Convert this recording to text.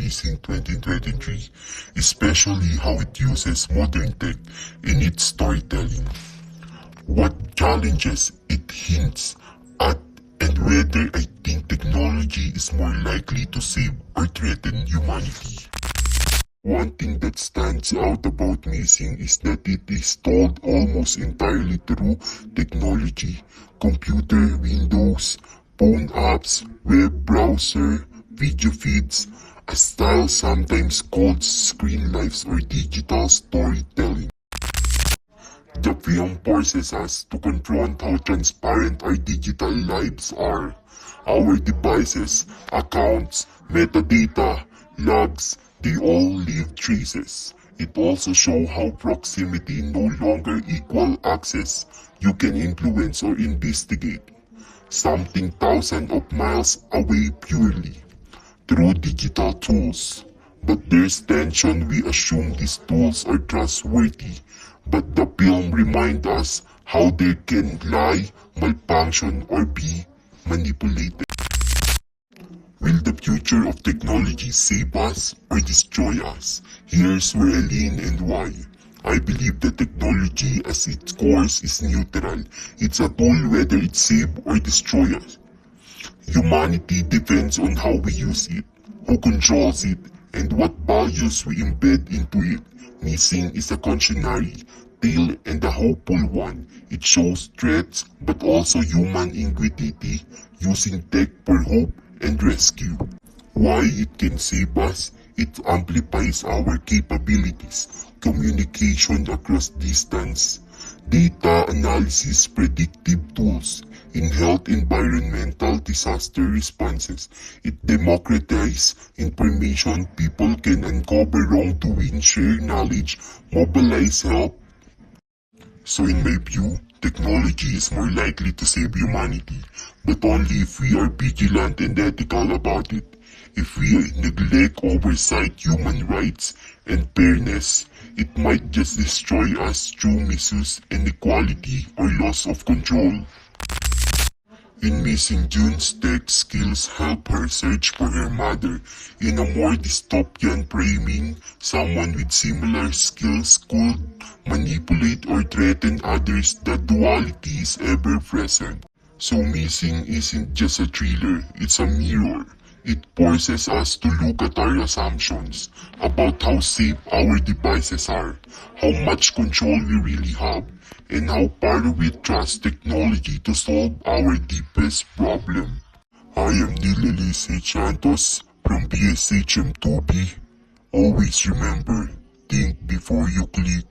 Missing 2023, especially how it uses modern tech in its storytelling, what challenges it hints at, and whether I think technology is more likely to save or threaten humanity. One thing that stands out about Missing is that it is told almost entirely through technology, computer, Windows, phone apps, web browser, video feeds, a style sometimes called screen lives or digital storytelling. The film forces us to confront how transparent our digital lives are. Our devices, accounts, metadata, logs, they all leave traces. It also shows how proximity no longer equals access. You can influence or investigate something thousands of miles away purely through digital tools. But there's tension. We assume these tools are trustworthy, but the film reminds us how they can lie, malfunction, or be manipulated. Will the future of technology save us or destroy us? Here's where I lean and why. I believe that technology as its core is neutral. It's a tool whether it saves or destroys us. Humanity depends on how we use it, who controls it, and what values we embed into it. Missing is a cautionary tale and a hopeful one. It shows threats but also human ingenuity using tech for hope and rescue. Why it can save us? It amplifies our capabilities, communication across distance, data analysis, predictive tools, in health, environmental disaster responses. It democratizes information. People can uncover wrongdoing, share knowledge, mobilize help. So in my view, technology is more likely to save humanity, but only if we are vigilant and ethical about it. If we neglect oversight, human rights, and fairness, it might just destroy us through misuse, inequality, or loss of control. In Missing, June's tech skills help her search for her mother. In a more dystopian framing, someone with similar skills could manipulate or threaten others. The duality is ever present. So Missing isn't just a thriller, it's a mirror. It forces us to look at our assumptions about how safe our devices are, how much control we really have, and how far we trust technology to solve our deepest problem. I am Neil Elise Santos from BSHM2B. Always remember, think before you click.